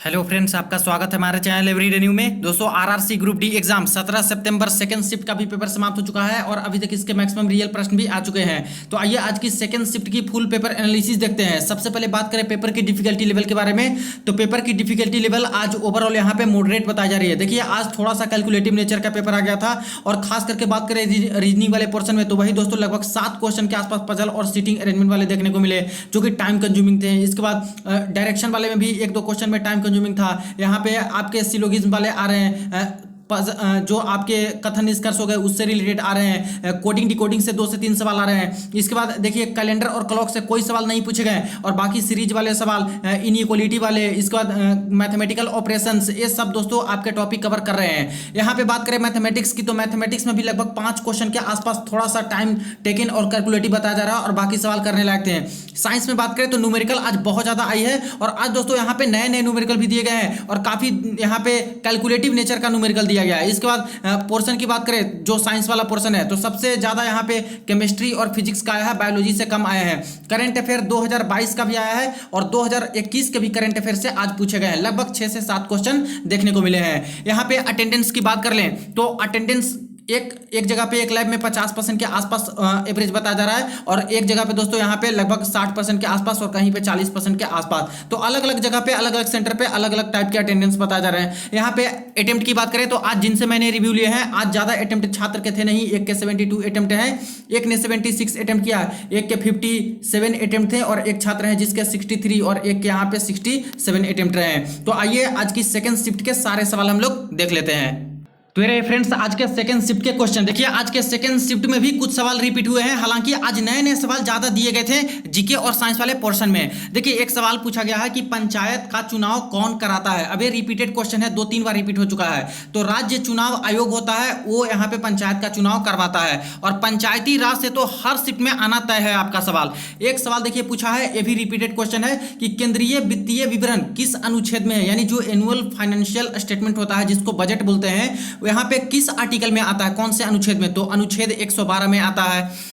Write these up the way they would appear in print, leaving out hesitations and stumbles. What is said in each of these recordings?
Hello friends, आपका स्वागत है हमारे चैनल एवरीडे न्यू में। दोस्तों, आरआरसी ग्रुप डी एग्जाम 17 सितंबर सेकंड शिफ्ट का भी पेपर समाप्त हो चुका है और अभी तक इसके मैक्सिमम रियल प्रश्न भी आ चुके हैं। तो आइए आज की सेकंड शिफ्ट की फुल पेपर एनालिसिस देखते हैं। सबसे पहले बात करें पेपर की डिफिकल्टी लेवल के बारे में, तो पेपर की डिफिकल्टी लेवल आज ओवरऑल यहाँ पे मॉडरेट बताई जा रही है। देखिए, आज थोड़ा सा कैलकुलेटिव नेचर का पेपर आ गया था और खास करके बात करें रीजनिंग वाले पोर्शन में, तो वही दोस्तों लगभग 7 क्वेश्चन के आसपास पजल और सीटिंग अरेंजमेंट वाले देखने को मिले, जो कि टाइम कंज्यूमिंग थे। इसके बाद डायरेक्शन वाले में भी 1-2 क्वेश्चन में टाइम कंज्यूमिंग था। यहाँ पे आपके सिलोगिज्म वाले आ रहे हैं, जो आपके कथन निष्कर्ष हो गए उससे रिलेटेड आ रहे हैं। कोडिंग डिकोडिंग से 2 से 3 सवाल आ रहे हैं। इसके बाद देखिए, कैलेंडर और क्लॉक से कोई सवाल नहीं पूछे गए और बाकी सीरीज वाले सवाल, इनइक्वालिटी वाले, इसके बाद मैथमेटिकल ऑपरेशंस, ये सब दोस्तों आपके टॉपिक कवर कर रहे हैं। यहाँ पे बात करें मैथमेटिक्स की, तो मैथमेटिक्स में भी लगभग 5 क्वेश्चन के आसपास थोड़ा सा टाइम टेकन और कैलकुलेटिव बताया जा रहा है और बाकी सवाल करने लायक थे। साइंस में बात करें तो न्यूमेरिकल आज बहुत ज़्यादा आई है और आज दोस्तों यहाँ पे नए नए न्यूमेरिकल भी दिए गए हैं और काफ़ी यहाँ पे कैलकुलेटिव नेचर का न्यूमेरिकल दिया गया है। इसके बाद पोर्शन की बात करें, जो साइंस वाला पोर्शन है, तो सबसे ज़्यादा यहाँ पे केमिस्ट्री और फिजिक्स का आया है, बायोलॉजी से कम आया है। करंट अफेयर 2022 का भी आया है और 2021 के भी करंट अफेयर से आज पूछे गए हैं। लगभग 6 से 7 क्वेश्चन देखने को मिले हैं। यहाँ पे अटेंडेंस की बात कर लें तो अटेंडेंस एक जगह पे एक लैब में 50% के आसपास एवरेज बताया जा रहा है और एक जगह पे दोस्तों यहाँ पे लगभग 60% के आसपास और कहीं पे 40% के आसपास। तो अलग अलग जगह पे अलग अलग सेंटर पे अलग अलग टाइप के अटेंडेंस बताया जा रहे हैं। यहाँ पे अटेम्प्ट की बात करें तो आज जिनसे मैंने रिव्यू लिए हैं, आज ज़्यादा अटेम्प्ट छात्र के थे नहीं। एक के 72 अटेम्प्ट हैं, एक ने 76 अटेम्प्ट किया, एक के 57 अटेम्प्ट थे और एक छात्र हैं जिसके 63 और एक के यहाँ पे 67 अटेम्प्ट रहे हैं। तो आइए आज की सेकेंड शिफ्ट के सारे सवाल हम लोग देख लेते हैं। तो मेरे फ्रेंड्स, आज के सेकंड शिफ्ट के क्वेश्चन देखिए। आज के सेकंड शिफ्ट में भी कुछ सवाल रिपीट हुए हैं, हालांकि आज नए नए सवाल ज्यादा दिए गए थे जीके और साइंस वाले पोर्शन में। देखिए, एक सवाल पूछा गया है कि पंचायत का चुनाव कौन कराता है। अब ये रिपीटेड क्वेश्चन है, 2-3 बार रिपीट हो चुका है। तो राज्य चुनाव आयोग होता है, वो यहाँ पे पंचायत का चुनाव करवाता है और पंचायती राज से तो हर शिफ्ट में आना तय है आपका सवाल। एक सवाल देखिए पूछा है, ये भी रिपीटेड क्वेश्चन है कि केंद्रीय वित्तीय विवरण किस अनुच्छेद में है, यानी जो एनुअल फाइनेंशियल स्टेटमेंट होता है जिसको बजट बोलते हैं, यहाँ पे किस आर्टिकल में आता है, कौन से अनुच्छेद में, तो अनुच्छेद 112 में आता है।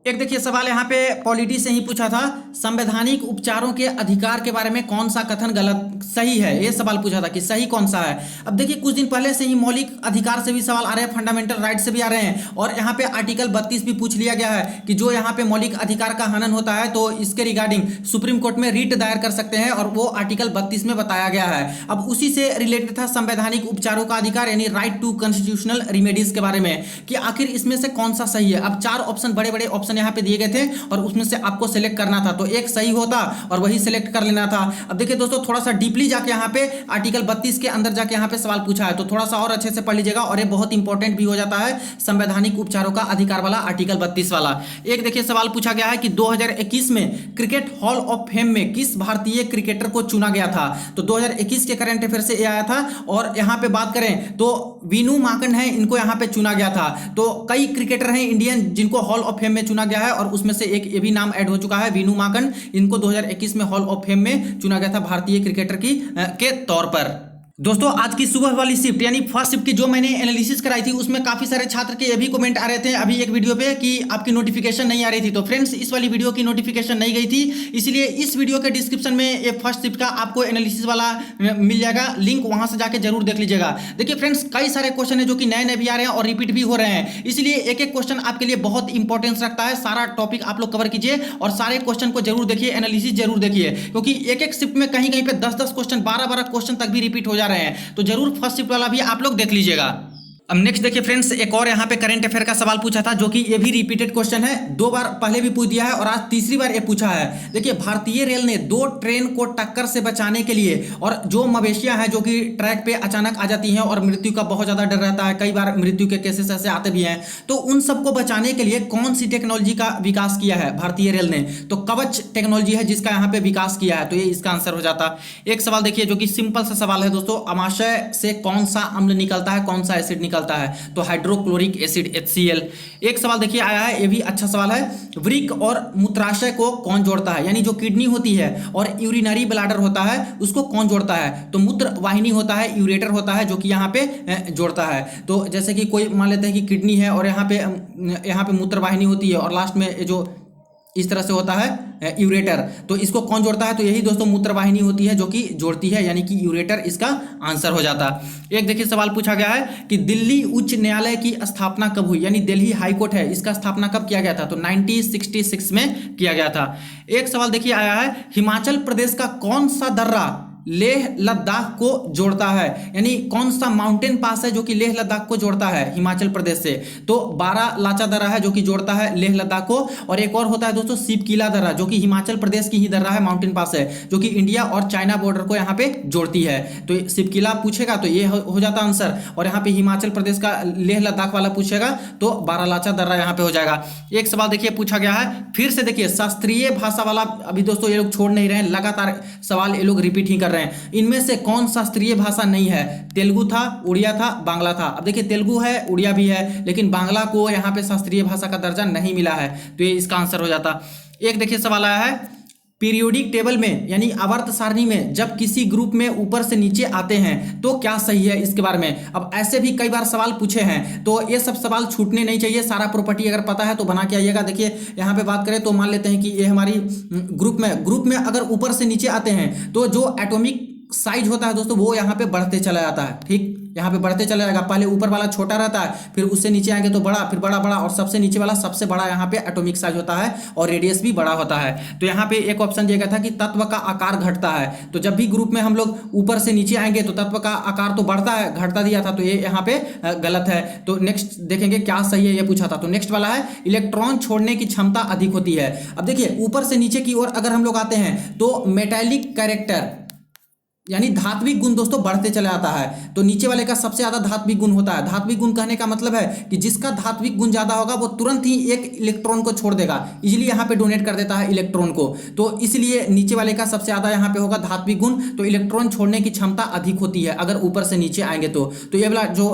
एक देखिए सवाल यहाँ पे पॉलिटी से ही पूछा था, संवैधानिक उपचारों के अधिकार के बारे में कौन सा कथन गलत सही है, ये सवाल पूछा था कि सही कौन सा है। अब देखिए, कुछ दिन पहले से ही मौलिक अधिकार से भी सवाल आ रहे हैं, फंडामेंटल राइट से भी आ रहे हैं और यहाँ पे आर्टिकल 32 भी पूछ लिया गया है कि जो यहाँ पे मौलिक अधिकार का हनन होता है तो इसके रिगार्डिंग सुप्रीम कोर्ट में रिट दायर कर सकते हैं और वो आर्टिकल 32 में बताया गया है। अब उसी से रिलेटेड था संवैधानिक उपचारों का अधिकार, यानी राइट टू कॉन्स्टिट्यूशनल रिमेडीज के बारे में कि आखिर इसमें से कौन सा सही है। अब 4 ऑप्शन, बड़े बड़े ऑप्शन यहाँ पे दिए गए थे और उसमें से आपको सिलेक्ट करना था, तो एक सही होता और वही सिलेक्ट कर लेना था। अब देखिए दोस्तों, थोड़ा सा डीपली जाके यहाँ पे आर्टिकल 32 के अंदर जाके यहाँ पे सवाल पूछा है, तो थोड़ा सा और अच्छे से पढ़ लीजिएगा और ये बहुत इंपॉर्टेंट भी हो जाता है, संवैधानिक उपचारों का अधिकार वाला आर्टिकल 32 वाला। एक देखिए सवाल पूछा गया है कि 2021 में क्रिकेट हॉल ऑफ फेम में किस भारतीय क्रिकेटर को चुना गया था। तो 2021 के करंट अफेयर से ये आया था और यहाँ पे बात करें तो वीनू माकन है, इनको यहाँ पे चुना गया था। तो कई क्रिकेटर हैं इंडियन जिनको हॉल ऑफ फेम में चुना गया है और उसमें से एक ये भी नाम ऐड हो चुका है, वीनू माकन। इनको 2021 में हॉल ऑफ फेम में चुना गया था भारतीय क्रिकेटर के तौर पर। दोस्तों, आज की सुबह वाली शिफ्ट यानी फर्स्ट शिफ्ट की जो मैंने एनालिसिस कराई थी उसमें काफी सारे छात्र के ये भी कमेंट आ रहे थे अभी एक वीडियो पे कि आपकी नोटिफिकेशन नहीं आ रही थी। तो फ्रेंड्स, इस वाली वीडियो की नोटिफिकेशन नहीं गई थी, इसलिए इस वीडियो के डिस्क्रिप्शन में ये फर्स्ट शिफ्ट का आपको एनालिसिस वाला मिल जाएगा लिंक, वहां से जाके जरूर देख लीजिएगा। देखिए फ्रेंड्स, कई सारे क्वेश्चन है जो कि नए नए भी आ रहे हैं और रिपीट भी हो रहे हैं, इसलिए एक एक क्वेश्चन आपके लिए बहुत इंपॉर्टेंस रखता है। सारा टॉपिक आप लोग कवर कीजिए और सारे क्वेश्चन को जरूर देखिए, एनालिसिस जरूर देखिए, क्योंकि एक एक शिफ्ट में कहीं कहीं पे 10-10 क्वेश्चन, 12-12 क्वेश्चन तक भी रिपीट हो जा रहे हैं। तो जरूर फर्स्ट शिफ्ट वाला भी आप लोग देख लीजिएगा। अब नेक्स्ट देखिए फ्रेंड्स, एक और यहाँ पे करंट अफेयर का सवाल पूछा था जो कि ये भी रिपीटेड क्वेश्चन है, 2 बार पहले भी पूछ दिया है और आज तीसरी बार ये पूछा है। देखिए, भारतीय रेल ने 2 ट्रेन को टक्कर से बचाने के लिए, और जो मवेशियां हैं जो कि ट्रैक पे अचानक आ जाती हैं और मृत्यु का बहुत ज्यादा डर रहता है, कई बार मृत्यु के केसेस ऐसे आते भी हैं, तो उन सबको बचाने के लिए कौन सी टेक्नोलॉजी का विकास किया है भारतीय रेल ने। तो कवच टेक्नोलॉजी है जिसका यहाँ पे विकास किया है, तो ये इसका आंसर हो जाता। एक सवाल देखिए जो कि सिंपल सा सवाल है दोस्तों, अमाशय से कौन सा अम्ल निकलता है, कौन सा एसिड निकलता है, तो हाइड्रोक्लोरिक एसिड HCl। एक सवाल देखिए आया है, ये भी अच्छा सवाल है, वृक्क और मूत्राशय को कौन जोड़ता है, यानी जो किडनी होती है और यूरिनरी ब्लैडर होता है उसको कौन जोड़ता है। तो मूत्र वाहिनी होता है, यूरेटर होता है जो कि यहाँ पे जोड़ता है। तो जैसे कि कोई मान लेते हैं कि किडनी है और यहाँ पे मूत्र वाहिनी होती है और लास्ट में जो इस तरह से होता है यूरेटर। तो इसको कौन जोड़ता है? तो यही दोस्तों मूत्रवाहिनी होती है जो कि जोड़ती है, यानी कि यूरेटर इसका आंसर हो जाता। एक देखिए सवाल पूछा गया है कि दिल्ली उच्च न्यायालय की स्थापना कब हुई, यानी दिल्ली हाई कोर्ट है, इसका स्थापना कब किया गया था? तो 1966 में किया गया था। एक सवाल देखिए आया है, हिमाचल प्रदेश का कौन सा दर्रा लेह लद्दाख को जोड़ता है, यानी कौन सा माउंटेन पास है जो कि लेह लद्दाख को जोड़ता है हिमाचल प्रदेश से? तो बारालाचा दर्रा है जो कि जोड़ता है लेह लद्दाख को, और एक और होता है दोस्तों सिपकीला दर्रा जो कि हिमाचल प्रदेश की ही दर्रा है, माउंटेन पास है, जो कि इंडिया और चाइना बॉर्डर को यहाँ पे जोड़ती है। तो सिपकीला पूछेगा तो ये हो जाता आंसर, और यहाँ पे हिमाचल प्रदेश का लेह लद्दाख वाला पूछेगा तो बारालाचा दर्रा यहाँ पे हो जाएगा। एक सवाल देखिए पूछा गया है, फिर से देखिए शास्त्रीय भाषा वाला, अभी दोस्तों ये लोग छोड़ नहीं रहे हैं, लगातार सवाल ये लोग रिपीट ही कर रहे हैं। इनमें से कौन शास्त्रीय भाषा नहीं है? तेलुगु था, उड़िया था, बांग्ला था। अब देखिए तेलुगु है, उड़िया भी है, लेकिन बांग्ला को यहाँ पे शास्त्रीय भाषा का दर्जा नहीं मिला है, तो ये इसका आंसर हो जाता। एक देखिए सवाल आया है, पीरियोडिक टेबल में यानी आवर्त सारणी में जब किसी ग्रुप में ऊपर से नीचे आते हैं तो क्या सही है, इसके बारे में अब ऐसे भी कई बार सवाल पूछे हैं, तो ये सब सवाल छूटने नहीं चाहिए। सारा प्रॉपर्टी अगर पता है तो बना के आइएगा। देखिए यहाँ पे बात करें तो मान लेते हैं कि ये हमारी ग्रुप में अगर ऊपर से नीचे आते हैं तो जो एटॉमिक साइज होता है दोस्तों वो यहाँ पे बढ़ते चला जाता है। ठीक, यहाँ पे बढ़ते चला जाएगा। पहले ऊपर वाला छोटा रहता है, फिर उससे नीचे आएंगे तो बड़ा, फिर बड़ा बड़ा, और सबसे नीचे वाला सबसे बड़ा यहाँ पे एटॉमिक साइज होता है और रेडियस भी बड़ा होता है। तो यहाँ पे एक ऑप्शन दिया गया था कि तत्व का आकार घटता है। तो जब भी ग्रुप में हम लोग ऊपर से नीचे आएंगे तो तत्व का आकार तो बढ़ता है, घटता दिया था, तो ये यहाँ पे गलत है। तो नेक्स्ट देखेंगे क्या सही है, ये पूछा था। तो नेक्स्ट वाला है इलेक्ट्रॉन छोड़ने की क्षमता अधिक होती है। अब देखिए ऊपर से नीचे की ओर अगर हम लोग आते हैं तो मेटालिक कैरेक्टर यानी धात्विक गुण दोस्तों बढ़ते चला जाता है। तो नीचे वाले का सबसे ज्यादा धात्विक गुण होता है। धात्विक गुण कहने का मतलब है कि जिसका धात्विक गुण ज्यादा होगा वो तुरंत ही एक इलेक्ट्रॉन को छोड़ देगा, इजीली यहाँ पे डोनेट कर देता है इलेक्ट्रॉन को। तो इसलिए नीचे वाले का सबसे ज्यादा यहाँ पे होगा धात्विक गुण, तो इलेक्ट्रॉन छोड़ने की क्षमता अधिक होती है अगर ऊपर से नीचे आएंगे तो। ये वाला जो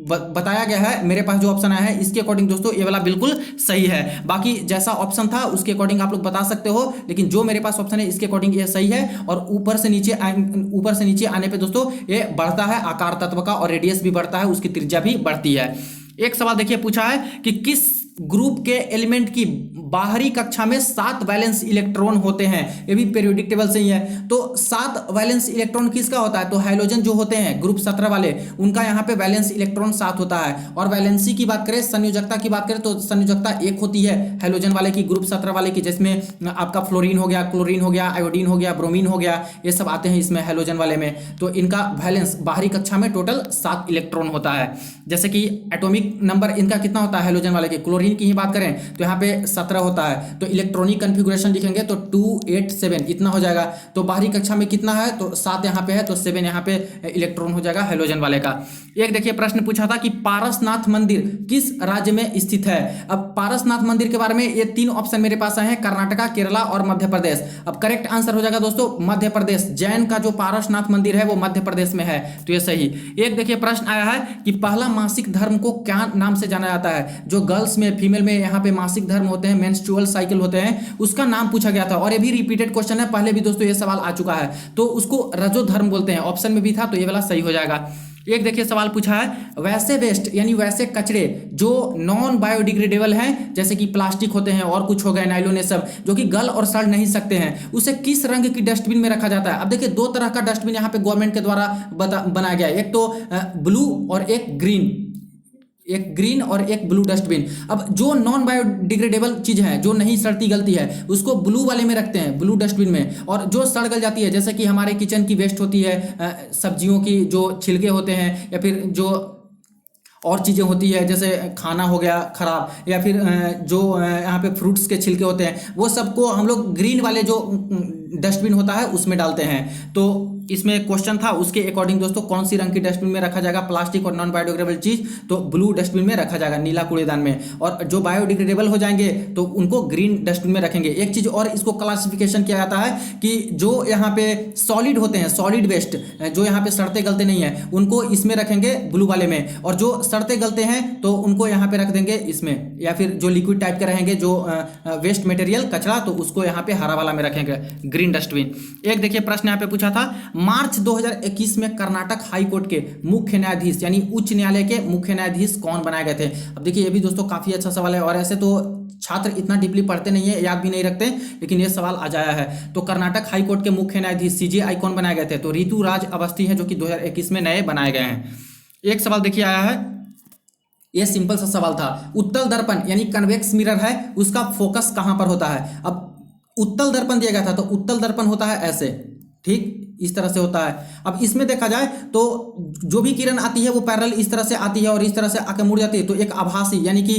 बताया गया है, मेरे पास जो ऑप्शन आया है इसके अकॉर्डिंग दोस्तों ये वाला बिल्कुल सही है। बाकी जैसा ऑप्शन था उसके अकॉर्डिंग आप लोग बता सकते हो, लेकिन जो मेरे पास ऑप्शन है इसके अकॉर्डिंग ये सही है। और ऊपर से नीचे आने पे दोस्तों ये बढ़ता है आकार तत्व का, और रेडियस भी बढ़ता है, उसकी त्रिज्या भी बढ़ती है। एक सवाल देखिए पूछा है कि किस ग्रुप के एलिमेंट की बाहरी कक्षा में 7 वैलेंस इलेक्ट्रॉन होते हैं। ये भी पीरियोडिक टेबल से ही है। तो 7 वैलेंस इलेक्ट्रॉन किसका होता है? तो हाइड्रोजन जो होते हैं ग्रुप 17 वाले, उनका यहाँ पे वैलेंस इलेक्ट्रॉन 7 होता है। और वैलेंसी की बात करें, संयोजकता की बात करें तो संयोजकता 1 होती है हाइड्रोजन वाले की, ग्रुप 17 वाले की, जिसमें आपका फ्लोरीन हो गया, क्लोरीन हो गया, आयोडीन हो गया, ब्रोमीन हो गया, ये सब आते हैं इसमें हाइड्रोजन वाले में। तो इनका वैलेंस बाहरी कक्षा में टोटल 7 इलेक्ट्रॉन होता है। जैसे कि एटॉमिक नंबर इनका कितना होता है हाइड्रोजन वाले के, क्लोरीन की ही बात करें तो यहाँ पे 17 होता है। तो इलेक्ट्रॉनिक कन्फिगुरेशन लिखेंगे तो 2 8 7 इतना हो जाएगा। तो बाहरी कक्षा में कितना है? तो 7 यहाँ पे है, तो 7 यहाँ पे इलेक्ट्रॉन हो जाएगा हाइड्रोजन वाले का। एक देखिए प्रश्न पूछा था कि पारसनाथ मंदिर किस राज्य में स्थित है। अब पारसनाथ मंदिर के बारे में ये 3 ऑप्शन मेरे पास आए हैं, कर्नाटका, केरला और मध्य प्रदेश। अब करेक्ट आंसर हो जाएगा दोस्तों मध्य प्रदेश। जैन का जो पारसनाथ मंदिर है वो मध्य प्रदेश में है, तो ये सही। एक देखिए प्रश्न आया है कि पहला मासिक धर्म को क्या नाम से जाना जाता है। जो गर्ल्स में, फीमेल में यहाँ पे मासिक धर्म होते हैं, मेंस्ट्रुअल साइकिल होते हैं, उसका नाम पूछा गया था। और ये भी रिपीटेड क्वेश्चन है, पहले भी दोस्तों ये सवाल आ चुका है। तो उसको रजो धर्म बोलते हैं, ऑप्शन में भी था, तो ये वाला सही हो जाएगा। एक देखिए सवाल पूछा है, वैसे वेस्ट यानी वैसे कचरे जो नॉन बायोडिग्रेडेबल हैं, जैसे कि प्लास्टिक होते हैं और कुछ हो गए नाइलोन, सब जो कि गल और सड़ नहीं सकते हैं, उसे किस रंग की डस्टबिन में रखा जाता है। अब देखिए 2 तरह का डस्टबिन यहाँ पे गवर्नमेंट के द्वारा बनाया गया है, एक तो ब्लू और एक ग्रीन, एक ग्रीन और एक ब्लू डस्टबिन। अब जो नॉन बायोडिग्रेडेबल चीज है, जो नहीं सड़ती गलती है, उसको ब्लू वाले में रखते हैं, ब्लू डस्टबिन में। और जो सड़ गल जाती है, जैसे कि हमारे किचन की वेस्ट होती है, सब्जियों की जो छिलके होते हैं, या फिर जो और चीज़ें होती है, जैसे खाना हो गया खराब, या फिर जो यहाँ पे फ्रूट्स के छिलके होते हैं, वो सबको हम लोग ग्रीन वाले जो डस्टबिन होता है उसमें डालते हैं। तो इसमें क्वेश्चन था, उसके अकॉर्डिंग दोस्तों कौन सी रंग की डस्टबिन में रखा जाएगा प्लास्टिक और नॉन बायोडिग्रेडेबल चीज, तो ब्लू डस्टबिन में रखा जाएगा, नीला कूड़ेदान में। और जो बायोडिग्रेडेबल हो जाएंगे तो उनको ग्रीन डस्टबिन में रखेंगे। एक चीज और इसको क्लासिफिकेशन किया जाता है कि जो यहाँ पे सॉलिड होते हैं, सॉलिड वेस्ट जो यहाँ पे सड़ते गलते नहीं है, उनको इसमें रखेंगे ब्लू वाले में, और जो सड़ते गलते हैं तो उनको यहाँ पे रख देंगे इसमें, या फिर जो लिक्विड टाइप के रहेंगे जो वेस्ट मटेरियल कचरा, तो उसको यहाँ पे हरा वाला में रखेंगे, ग्रीन ग्रीन डस्टबिन। एक देखिए प्रश्न यहाँ पे पूछा था, मार्च 2021 में कर्नाटक हाई कोर्ट के मुख्य न्यायाधीश यानी उच्च न्यायालय के मुख्य न्यायाधीश कौन बनाए गए थे। अब देखिए ये भी दोस्तों काफी अच्छा सवाल है, और ऐसे तो छात्र इतना डीपली पढ़ते नहीं है, याद भी नहीं रखते, लेकिन ये सवाल आ जाया है। तो कर्नाटक हाई कोर्ट के मुख्य न्यायाधीश सीजेआई कौन बनाए गए थे, तो ऋतु राज अवस्थी है, जो कि 2021 में नए बनाए गए हैं। एक सवाल देखिए आया है, ये सिंपल सा सवाल था, उत्तल दर्पण यानी कन्वेक्स मिरर है, उसका फोकस कहां पर होता है। अब उत्तल दर्पण दिया गया था, तो उत्तल दर्पण होता है ऐसे, ठीक इस तरह से होता है। अब इसमें देखा जाए तो जो भी किरण आती है वो पैरेलल इस तरह से आती है और इस तरह से आके मुड़ जाती है, तो एक आभासी यानी कि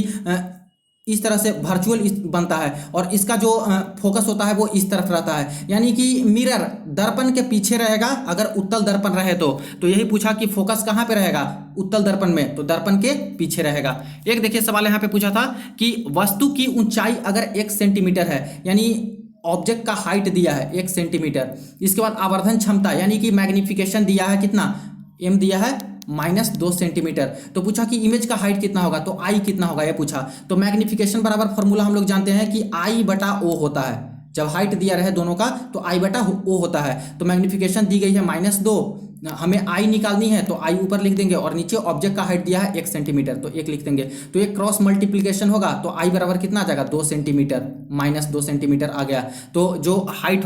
इस तरह से वर्चुअल बनता है, और इसका जो फोकस होता है वो इस तरफ रहता है, यानी कि मिरर दर्पण के पीछे रहेगा अगर उत्तल दर्पण रहे तो यही पूछा कि फोकस कहाँ पे रहेगा, उत्तल दर्पण में, तो दर्पण के पीछे रहेगा। एक देखिए सवाल यहाँ पे पूछा था कि वस्तु की ऊंचाई अगर 1 सेंटीमीटर है, यानी ऑब्जेक्ट का हाइट दिया है 1 सेंटीमीटर, इसके बाद आवर्धन क्षमता यानी कि मैग्निफिकेशन दिया है कितना, m दिया है -2 सेंटीमीटर, तो पूछा कि इमेज का हाइट कितना होगा, तो आई कितना होगा ये पूछा। तो मैग्निफिकेशन बराबर फॉर्मूला हम लोग जानते हैं कि I/O होता है, जब हाइट दिया रहे दोनों का तो I/O होता है। तो मैग्निफिकेशन दी गई है -2, हमें I निकालनी है तो I ऊपर लिख देंगे, और नीचे ऑब्जेक्ट का हाइट दिया है 1 सेंटीमीटर, तो 1 लिख देंगे। तो एक क्रॉस मल्टीप्लीकेशन होगा, तो I बराबर कितना आ जाएगा, 2 सेंटीमीटर, -2 सेंटीमीटर आ गया। तो जो हाइट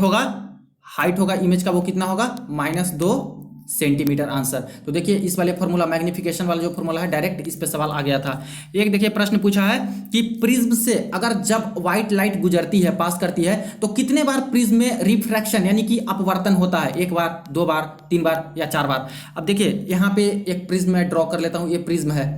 होगा इमेज का वो कितना होगा, -2 सेंटीमीटर आंसर। तो देखिए इस वाले फॉर्मूला मैग्निफिकेशन वाला जो फॉर्मूला है डायरेक्ट इस पे सवाल आ गया था। एक देखिए प्रश्न पूछा है कि प्रिज्म से अगर जब व्हाइट लाइट गुजरती है, पास करती है, तो कितने बार प्रिज्म में रिफ्रैक्शन यानी कि अपवर्तन होता है, 1 बार, 2 बार, 3 बार या 4 बार। अब देखिए यहाँ पे एक प्रिज्म मैं ड्रॉ कर लेता हूँ, ये प्रिज्म है,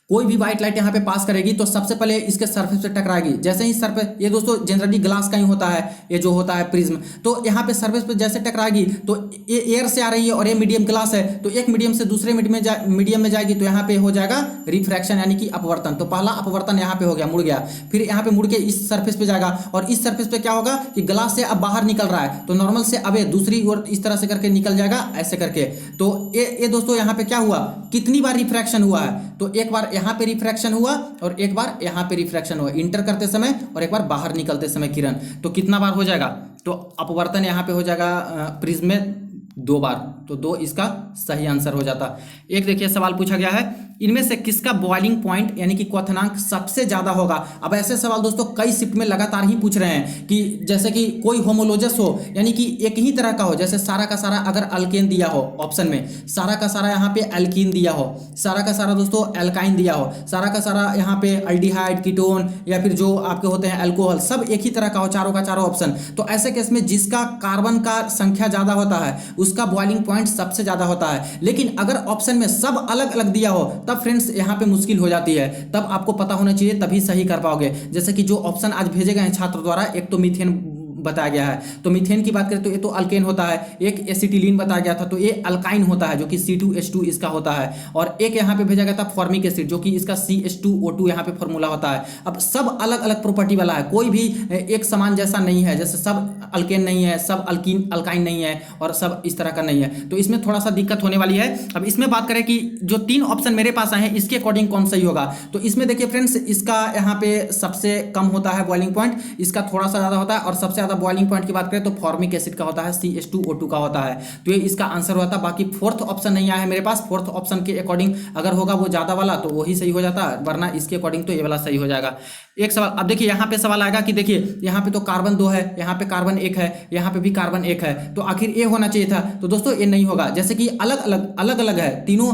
कोई भी व्हाइट लाइट यहाँ पे पास करेगी तो सबसे पहले इसके सरफेस पे टकराएगी। जैसे ही सरफेस, ये दोस्तों जनरली ग्लास का ही होता है, ये जो होता है प्रिज्म, तो यहाँ पे सरफेस पे जैसे टकराएगी तो ये एयर से आ रही है और ये मीडियम ग्लास है, तो एक मीडियम से दूसरे मीडियम में जाएगी, तो यहाँ पे हो जाएगा रिफ्रैक्शन यानी कि अपवर्तन। तो पहला अपवर्तन यहाँ पे हो गया, मुड़ गया, फिर यहाँ पे मुड़ के इस सरफेस पे जाएगा, और इस सरफेस पे क्या होगा कि ग्लास से अब बाहर निकल रहा है, तो नॉर्मल से अब दूसरी ओर इस तरह से करके निकल जाएगा, ऐसे करके। तो ये दोस्तों यहाँ पे क्या हुआ, कितनी बार रिफ्रैक्शन हुआ है, तो एक बार यहाँ पे रिफ्रैक्शन हुआ और एक बार यहाँ पे रिफ्रैक्शन हुआ, इंटर करते समय और एक बार बाहर निकलते समय किरण। तो कितना बार हो जाएगा, तो अपवर्तन यहाँ पे हो जाएगा प्रिज्म में 2 बार, तो 2 इसका सही आंसर हो जाता। एक देखिए सवाल पूछा गया है, इनमें से किसका बॉइलिंग पॉइंट यानी कि क्वथनांक सबसे ज्यादा होगा। अब ऐसे सवाल दोस्तों कई शिफ्ट में लगातार ही पूछ रहे हैं कि जैसे कि कोई होमोलोजस हो यानी कि एक ही तरह का हो, जैसे सारा का सारा अगर अल्केन दिया हो ऑप्शन में, सारा का सारा यहाँ पे एल्कीन दिया हो, सारा का सारा दोस्तों एल्काइन दिया हो, सारा का सारा यहाँ पे अल्डिहाइड, कीटोन या फिर जो आपके होते हैं अल्कोहल, सब एक ही तरह का हो, चारों का चारों ऑप्शन। तो ऐसे केस में जिसका कार्बन का संख्या ज्यादा होता है उसका बॉइलिंग पॉइंट सबसे ज्यादा होता है। लेकिन अगर ऑप्शन में सब अलग अलग दिया हो तब फ्रेंड्स यहाँ पे मुश्किल हो जाती है, तब आपको पता होना चाहिए तभी सही कर पाओगे। जैसे कि जो ऑप्शन आज भेजे गए हैं छात्र द्वारा, एक तो मीथेन बताया गया है, तो मीथेन की बात करें तो ये तो अल्केन होता है, एक एसिटिलीन बताया गया था तो ये अल्काइन होता है जो कि C2H2 इसका होता है, और एक यहाँ पे भेजा गया था फॉर्मिक एसिड जो कि इसका CH2O2 यहाँ पे फॉर्मूला होता है। अब सब अलग अलग प्रॉपर्टी वाला है, कोई भी एक समान जैसा नहीं है, जैसे सब अल्केन नहीं है, सब अल्काइन नहीं है और सब इस तरह का नहीं है, तो इसमें थोड़ा सा दिक्कत होने वाली है। अब इसमें बात करें कि जो 3 ऑप्शन मेरे पास आए हैं इसके अकॉर्डिंग कौन सही होगा, तो इसमें देखिए फ्रेंड्स इसका यहाँ पे सबसे कम होता है बॉइलिंग पॉइंट, इसका थोड़ा सा ज्यादा होता है, और सबसे ज्यादा बॉइलिंग पॉइंट की बात करें तो फॉर्मिक एसिड का होता है, CH2O2 का होता है, तो ये इसका आंसर होता है। बाकी 4th ऑप्शन नहीं आया है मेरे पास, 4th ऑप्शन के अकॉर्डिंग अगर होगा वो ज्यादा वाला तो वही सही हो जाता, वरना इसके अकॉर्डिंग तो ये वाला सही हो जाएगा। एक सवाल, अब देखिए यहाँ पे सवाल आएगा कि देखिए यहाँ पे तो कार्बन 2 है, यहाँ पे कार्बन 1 है, यहाँ पे भी कार्बन 1 है, तो आखिर ये होना चाहिए था, तो दोस्तों ये नहीं होगा। जैसे कि अलग अलग है, तीनों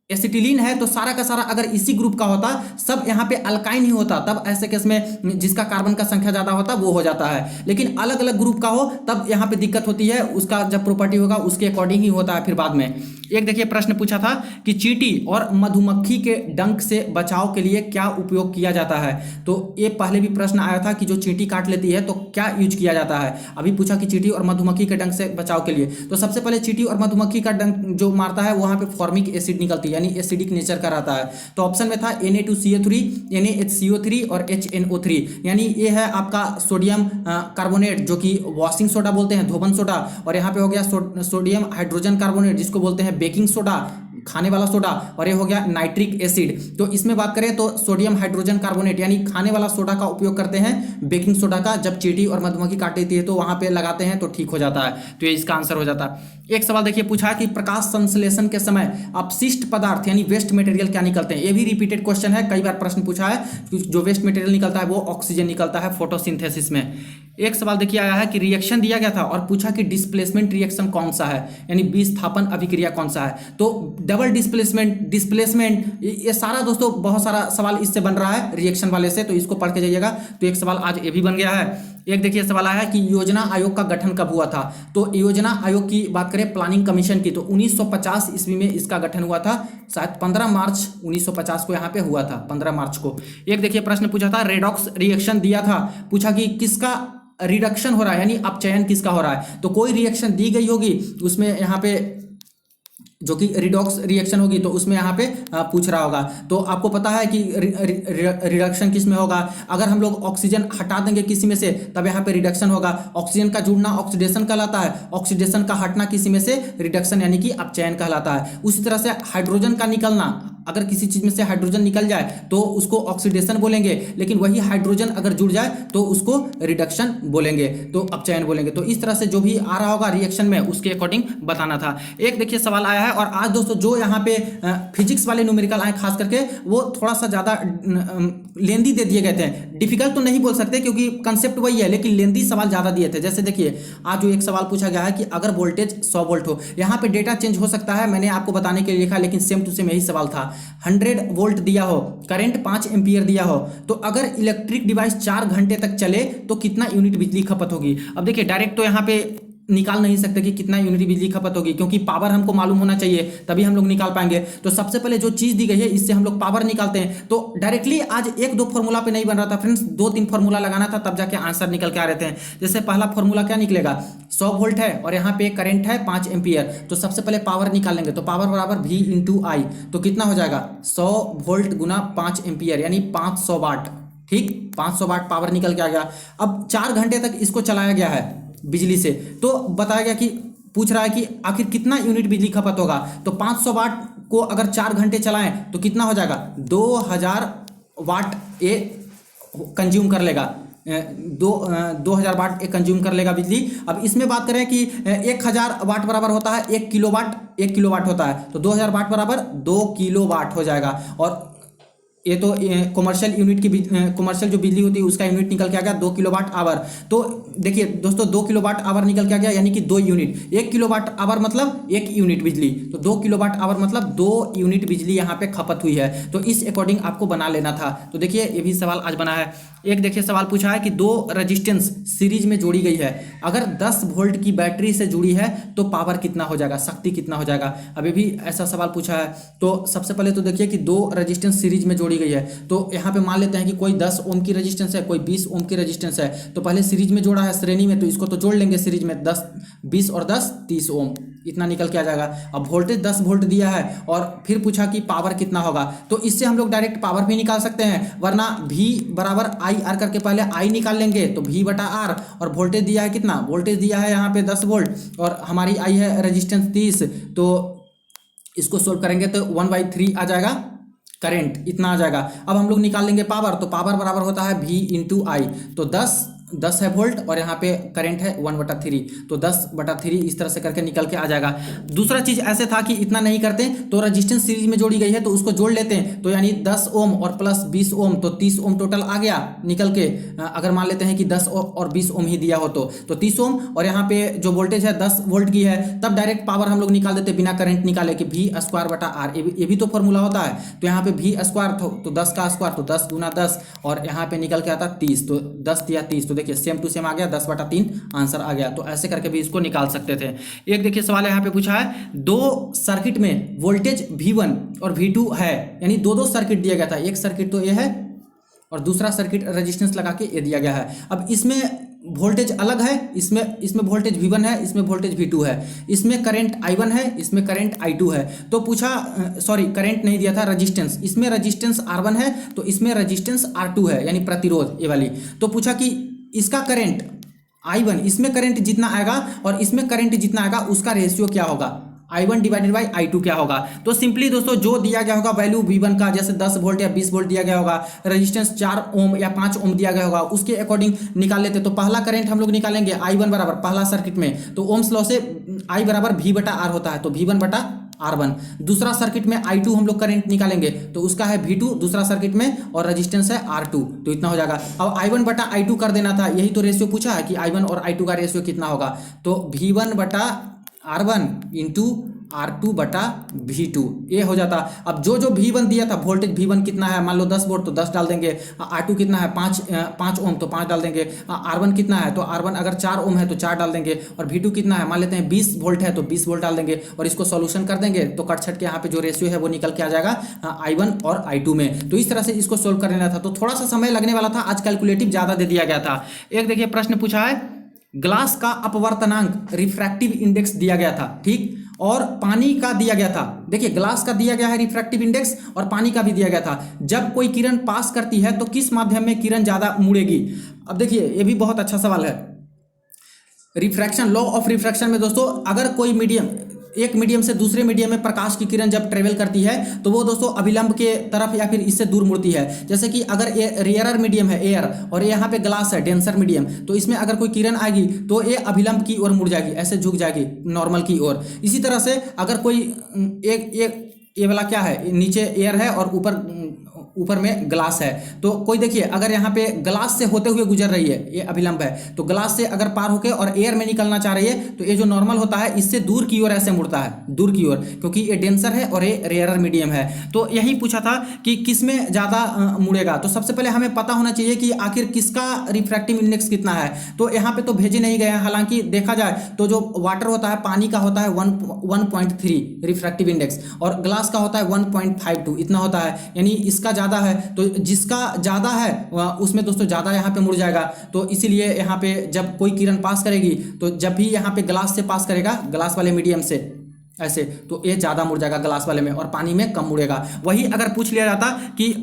एसिटिलीन है तो सारा का सारा अगर इसी ग्रुप का होता, सब यहाँ पे अल्काइन ही होता, तब ऐसे केस में जिसका कार्बन का संख्या ज्यादा होता वो हो जाता है। लेकिन अलग अलग ग्रुप का हो तब यहाँ पे दिक्कत होती है, उसका जब प्रॉपर्टी होगा उसके अकॉर्डिंग ही होता है फिर बाद में। एक देखिए प्रश्न पूछा था कि चींटी और मधुमक्खी के डंक से बचाव के लिए क्या उपयोग किया जाता है, तो ये पहले भी प्रश्न आया था कि जो चींटी काट लेती है तो क्या यूज किया जाता है। अभी पूछा कि चींटी और मधुमक्खी के डंक से बचाव के लिए, तो सबसे पहले चींटी और मधुमक्खी का डंक जो मारता है वहां पे फॉर्मिक एसिड निकलती है यानी एसिडिक नेचर का रहता है। तो ऑप्शन में था Na2CO3, NaHCO3 और HNO3, यानी ये है आपका सोडियम कार्बोनेट जो कि वॉशिंग सोडा बोलते हैं, धोबन सोडा, और यहाँ पे हो गया सोडियम हाइड्रोजन कार्बोनेट जिसको बोलते हैं बेकिंग सोडा, खाने वाला सोडा और ये हो गया नाइट्रिक एसिड। तो इसमें बात करें तो सोडियम हाइड्रोजन कार्बोनेट यानी खाने वाला सोडा का उपयोग करते हैं बेकिंग सोडा का, जब चींटी और मधुमक्खी काट देती है तो वहां पे लगाते हैं तो ठीक हो जाता है। तो ये इसका आंसर हो जाता है। एक सवाल देखिए पूछा कि प्रकाश संश्लेषण के समय अपशिष्ट पदार्थ यानी वेस्ट मटेरियल क्या निकलते हैं। ये भी रिपीटेड क्वेश्चन है, कई बार प्रश्न पूछा है। जो वेस्ट मटेरियल निकलता है वो ऑक्सीजन निकलता है फोटोसिंथेसिस में। एक सवाल देखिए आया है कि रिएक्शन दिया गया था और पूछा कि डिस्प्लेसमेंट रिएक्शन कौन सा है, यानी विस्थापन अभिक्रिया कौन सा है। तो डबल डिस्प्लेसमेंट ये सारा दोस्तों बहुत सारा सवाल इससे बन रहा है रिएक्शन वाले से, तो इसको पढ़ के जाइएगा। तो एक सवाल आज ये भी बन गया है। एक देखिए सवाल आया है कि योजना आयोग का गठन कब हुआ था। तो योजना आयोग की बात करें प्लानिंग कमीशन की तो 1950 ईस्वी में इसका गठन हुआ था, शायद 15 मार्च 1950 को यहाँ पे हुआ था, 15 मार्च को। एक देखिए प्रश्न पूछा था रेडॉक्स रिएक्शन दिया था, पूछा कि किसका रिडक्शन हो रहा है यानी अपचयन किसका हो रहा है। तो कोई रिएक्शन दी गई होगी उसमें यहाँ पे जो कि रिडॉक्स रिएक्शन होगी तो उसमें यहाँ पे पूछ रहा होगा। तो आपको पता है कि रिडक्शन किस में होगा, अगर हम लोग ऑक्सीजन हटा देंगे किसी में से तब यहाँ पे रिडक्शन होगा। ऑक्सीजन का जुड़ना ऑक्सीडेशन कहलाता है, ऑक्सीडेशन का हटना किसी में से रिडक्शन यानी कि अपचयन कहलाता है। उसी तरह से हाइड्रोजन का निकलना, अगर किसी चीज में से हाइड्रोजन निकल जाए तो उसको ऑक्सीडेशन बोलेंगे, लेकिन वही हाइड्रोजन अगर जुड़ जाए तो उसको रिडक्शन बोलेंगे, तो अपचयन बोलेंगे। तो इस तरह से जो भी आ रहा होगा रिएक्शन में उसके अकॉर्डिंग बताना था। एक देखिए सवाल आया है और आज दोस्तों जो यहाँ पे फिजिक्स वाले न्यूमेरिकल आए खास करके वो थोड़ा सा ज्यादा लेंदी दे दिए गए थे। डिफिकल्ट तो नहीं बोल सकते क्योंकि कंसेप्ट वही है, लेकिन लेंदी सवाल ज्यादा दिए थे। जैसे देखिए आज जो एक सवाल पूछा गया है कि अगर वोल्टेज 100 वोल्ट हो, यहाँ पे डेटा चेंज हो सकता है, मैंने आपको बताने के लिए लिखा लेकिन सेम टू सेम यही सवाल था। 100 वोल्ट दिया हो, करंट 5 एम्पियर दिया हो, तो अगर इलेक्ट्रिक डिवाइस 4 घंटे तक चले तो कितना यूनिट बिजली खपत होगी। अब देखिए डायरेक्ट तो यहाँ पे निकाल नहीं सकते कि कितना यूनिट बिजली खपत होगी, क्योंकि पावर हमको मालूम होना चाहिए तभी हम लोग निकाल पाएंगे। तो सबसे पहले जो चीज दी गई है इससे हम लोग पावर निकालते हैं। तो डायरेक्टली आज 1-2 फॉर्मूला पे नहीं बन रहा था फ्रेंड्स, 2-3 फॉर्मूला लगाना था तब जाके आंसर निकल के आ रहे थे। जैसे पहला फॉर्मूला क्या निकलेगा, 100 वोल्ट है और यहाँ पे करंट है 5 एम्पियर, तो सबसे पहले पावर निकाल लेंगे। तो पावर बराबर V × I, तो कितना हो जाएगा 100 वोल्ट गुना 5 एम्पियर यानी 500 वाट। ठीक, 500 वाट पावर निकल के आ गया। अब 4 घंटे तक इसको चलाया गया है बिजली से, तो बताया गया कि पूछ रहा है कि आखिर कितना यूनिट बिजली खपत होगा। तो 500 वाट को अगर 4 घंटे चलाएं तो कितना हो जाएगा 2000 वाट ये कंज्यूम कर लेगा, 2000 वाट एक कंज्यूम कर लेगा बिजली। अब इसमें बात करें कि 1000 वाट बराबर होता है 1 किलोवाट, 1 किलोवाट होता है, तो 2000 वाट बराबर 2 किलोवाट हो जाएगा। और ये तो कमर्शियल यूनिट की कमर्शियल जो बिजली होती है उसका यूनिट निकल के आ गया 2 किलोवाट आवर। तो देखिए दोस्तों 2 किलोवाट आवर निकल के आ गया यानी कि 2 यूनिट। 1 किलोवाट आवर मतलब 1 यूनिट बिजली, तो 2 किलोवाट आवर मतलब 2 यूनिट बिजली यहाँ पे खपत हुई है। तो इस अकॉर्डिंग आपको बना लेना था। तो देखिए ये भी सवाल आज बना है। एक देखिए सवाल पूछा है कि 2 रेजिस्टेंस सीरीज में जोड़ी गई है, अगर 10 वोल्ट की बैटरी से जुड़ी है तो पावर कितना हो जाएगा, शक्ति कितना हो जाएगा। अभी भी ऐसा सवाल पूछा है। तो सबसे पहले तो देखिए कि 2 रेजिस्टेंस सीरीज में जोड़ी गई है, तो यहाँ पे मान लेते हैं कि कोई 10 ओम की रेजिस्टेंस है, कोई 20 ओम की रेजिस्टेंस है। तो पहले सीरीज में जोड़ा है श्रेणी में, तो इसको तो जोड़ लेंगे सीरीज में, 10 20 और 10 30 ओम, इतना निकल के आ जाएगा। अब वोल्टेज 10 वोल्ट दिया है और फिर पूछा कि पावर कितना होगा, तो इससे हम लोग डायरेक्ट पावर भी निकाल सकते हैं, वरना V बराबर IR करके पहले I निकाल लेंगे तो V/R। और वोल्टेज दिया है कितना, वोल्टेज दिया है यहाँ पे 10 वोल्ट और हमारी I है रेजिस्टेंस 30, तो इसको सोल्व करेंगे तो 1/3 आ जाएगा, करंट इतना आ जाएगा। अब हम लोग निकाल लेंगे पावर, तो पावर बराबर होता है V × I, तो 10 है वोल्ट और यहाँ पे करंट है 1/3, तो 10/3 इस तरह से करके निकल के आ जाएगा। दूसरा चीज ऐसे था कि इतना नहीं करते तो रेजिस्टेंस सीरीज में जोड़ी गई है तो उसको जोड़ लेते हैं, तो यानी 10 ओम और प्लस 20 ओम, तो 30 ओम टोटल आ गया निकल के। अगर मान लेते हैं कि 10 और 20 ओम ही दिया हो तो 30 ओम, और यहाँ पे जो वोल्टेज है 10 वोल्ट की है, तब डायरेक्ट पावर हम लोग निकाल देते बिना करंट निकाले कि V²/R, ये भी तो फॉर्मूला होता है। तो यहाँ पे V² तो 10 का स्क्वायर, तो 10 × 10 और यहाँ पे निकल के आता 30, तो 10 दिया 30, तो देखिए सेम टू सेम आ गया, 10/3 आंसर आ गया। तो ऐसे करके भी इसको निकाल सकते थे। एक देखिए सवाल यहाँ पे पूछा है 2 सर्किट में वोल्टेज V1 और V2 है, यानी 2 सर्किट दिया गया था, एक सर्किट तो ये है और दूसरा सर्किट रेजिस्टेंस लगा के ये दिया गया है। अब इसमें वोल्टेज अलग है, इसमें वोल्टेज V1 है, इसमें वोल्टेज V2 है, इसमें करंट I1 है, इसमें करंट I2 है। तो पूछा सॉरी करंट नहीं दिया था, रेजिस्टेंस, इसमें रेजिस्टेंस R1 है तो इसमें रेजिस्टेंस R2 है यानी प्रतिरोध ये वाली। तो पूछा कि इसका करंट I1, इसमें करंट जितना आएगा और इसमें करंट जितना आएगा उसका रेशियो क्या होगा। I1 डिवाइडेड बाई I2 क्या होगा। तो सिंपली दोस्तों जो दिया गया होगा वैल्यू V1 का, जैसे 10 वोल्ट या 20 वोल्ट दिया गया होगा, रेजिस्टेंस 4 ओम या 5 ओम दिया गया होगा, उसके अकॉर्डिंग निकाल लेते। तो पहला करंट हम लोग निकालेंगे I1 बराबर, पहला सर्किट में तो ओम्स लॉ से I बराबर V बटा R होता है, तो V1 बटा R1। दूसरा सर्किट में I2 हम लोग करंट निकालेंगे तो उसका है V2 दूसरा सर्किट में, और रेजिस्टेंस है R2, तो इतना हो जाएगा। अब I1 बटा I2 कर देना था, यही तो रेशियो पूछा है कि I1 और I2 का रेशियो कितना होगा। तो V1 बटा R1 इंटू R2 बटा V2 ये हो जाता। अब जो जो V1 दिया था, वोल्टेज V1 कितना है, मान लो 10 वोल्ट तो 10 डाल देंगे, R2 कितना है 5 ओम तो 5 डाल देंगे, R1 कितना है तो R1 अगर 4 ओम है तो 4 डाल देंगे, और V2 कितना है मान लेते हैं 20 वोल्ट है तो 20 वोल्ट डाल देंगे, और इसको सॉल्यूशन कर देंगे तो कट छट के यहाँ पे जो रेशियो है वो निकल के आ जाएगा I1 और I2 में। तो इस तरह से इसको सोल्व कर लेना था। तो थोड़ा सा समय लगने वाला था, आज कैलकुलेटिव ज़्यादा दे दिया गया था। एक देखिए प्रश्न पूछा है, ग्लास का अपवर्तनांक रिफ्रैक्टिव इंडेक्स दिया गया था, ठीक, और पानी का दिया गया था। देखिए ग्लास का दिया गया है रिफ्रैक्टिव इंडेक्स, और पानी का भी दिया गया था। जब कोई किरण पास करती है तो किस माध्यम में किरण ज्यादा मुड़ेगी। अब देखिए ये भी बहुत अच्छा सवाल है। रिफ्रैक्शन, लॉ ऑफ रिफ्रैक्शन में दोस्तों, अगर कोई मीडियम, एक मीडियम से दूसरे मीडियम में प्रकाश की किरण जब ट्रेवल करती है तो वो दोस्तों अभिलंब के तरफ या फिर इससे दूर मुड़ती है। जैसे कि अगर ये रेयरर मीडियम है एयर, और यहाँ पे ग्लास है डेंसर मीडियम, तो इसमें अगर कोई किरण आएगी तो ये अभिलंब की ओर मुड़ जाएगी, ऐसे झुक जाएगी नॉर्मल की ओर। इसी तरह से अगर कोई ये वाला क्या है, नीचे एयर है और ऊपर में ग्लास है, तो कोई देखिए अगर यहाँ पे ग्लास से होते हुए गुजर रही है, ये अभिलंब है, तो ग्लास से अगर पार होके और एयर में निकलना चाह रही है तो ये जो नॉर्मल होता है इससे दूर की ओर ऐसे मुड़ता है, दूर की ओर, क्योंकि ये डेंसर है और ये रेयरर मीडियम है। तो यही पूछा था कि किसमें ज़्यादा मुड़ेगा। तो सबसे पहले हमें पता होना चाहिए कि आखिर किसका रिफ्रैक्टिव इंडेक्स कितना है। तो यहाँ पे तो भेजे नहीं गए हैं, हालांकि देखा जाए तो जो वाटर होता है, पानी का होता है 1.3 रिफ्रैक्टिव इंडेक्स, और ग्लास का होता है 1.52, इतना होता है, यानी इसका ज़्यादा है। तो जिसका ज़्यादा है उसमें दोस्तों ज़्यादा यहाँ पे मुड़ जाएगा। तो इसीलिए यहाँ पे जब कोई किरण पास करेगी तो जब भी यहाँ पे ग्लास से पास करेगा, ग्लास वाले मीडियम से ऐसे, तो ये ज़्यादा मुड़ जाएगा ग्लास वाले में, और पानी में कम मुड़ेगा। वही अगर पूछ लिया जाता कि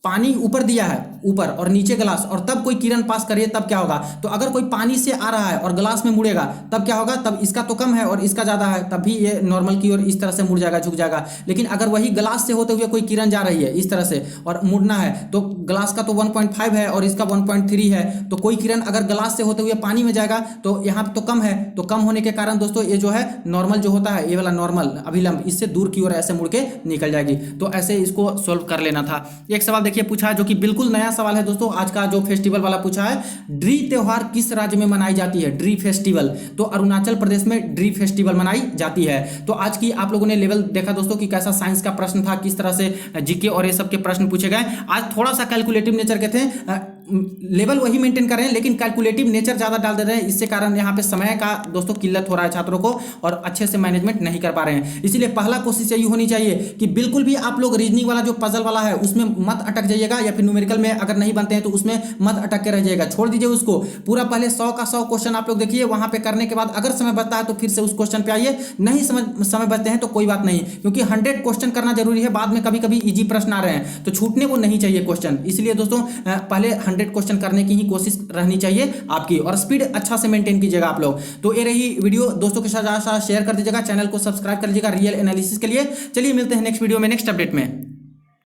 पानी ऊपर दिया है, ऊपर और नीचे ग्लास, और तब कोई किरण पास करिए तब क्या होगा, तो अगर कोई पानी से आ रहा है और ग्लास में मुड़ेगा तब क्या होगा, तब इसका तो कम है और इसका ज़्यादा है, तब भी ये नॉर्मल की ओर इस तरह से मुड़ जाएगा, झुक जाएगा। लेकिन अगर वही ग्लास से होते हुए कोई किरण जा रही है इस तरह से और मुड़ना है, तो ग्लास का तो 1.5 है और इसका 1.3 है, तो कोई किरण अगर ग्लास से होते हुए पानी में जाएगा तो यहाँ तो कम है, तो कम होने के कारण दोस्तों ये जो है नॉर्मल जो होता है, ये वाला नॉर्मल अभिलंब, इससे दूर की ओर ऐसे मुड़ के निकल जाएगी। तो ऐसे इसको सोल्व कर लेना था। एक सवाल देखिए पूछा है जो कि बिल्कुल नया सवाल है दोस्तों, आज का जो फेस्टिवल वाला पूछा है, ड्री त्योहार किस राज्य में मनाई जाती है। ड्री फेस्टिवल, तो अरुणाचल प्रदेश में ड्री फेस्टिवल मनाई जाती है। तो आज की आप लोगों ने लेवल देखा दोस्तों कि कैसा साइंस का प्रश्न था, किस तरह से जीके और ये सब के प्रश्न पूछे गए। आज थोड़ा सा कैलकुलेटिव नेचर के थे, लेवल वही मेंटेन कर रहे हैं लेकिन कैलकुलेटिव नेचर ज़्यादा डाल दे रहे हैं, इससे कारण यहाँ पे समय का दोस्तों किल्लत हो रहा है छात्रों को, और अच्छे से मैनेजमेंट नहीं कर पा रहे हैं। इसीलिए पहला कोशिश यही होनी चाहिए कि बिल्कुल भी आप लोग रीजनिंग वाला जो पजल वाला है उसमें मत अटक जाइएगा, या फिर न्यूमेरिकल में अगर नहीं बनते हैं तो उसमें मत अटक के रह जाइएगा, छोड़ दीजिए उसको। पूरा पहले 100 का 100 क्वेश्चन आप लोग देखिए, वहाँ पे करने के बाद अगर समय बचता है तो फिर से उस क्वेश्चन पे आइए, नहीं समय बचते हैं तो कोई बात नहीं, क्योंकि 100 क्वेश्चन करना जरूरी है। बाद में कभी कभी इजी प्रश्न आ रहे हैं तो छूटने वो नहीं चाहिए क्वेश्चन, इसलिए दोस्तों पहले 100 क्वेश्चन करने की ही कोशिश रहनी चाहिए आपकी, और स्पीड अच्छा से मेंटेन कीजिएगा आप लोग। तो ये रही वीडियो, दोस्तों के साथ शेयर कर दीजिएगा, चैनल को सब्सक्राइब कर लीजिएगा रियल एनालिसिस के लिए। चलिए मिलते हैं नेक्स्ट वीडियो में, नेक्स्ट अपडेट में।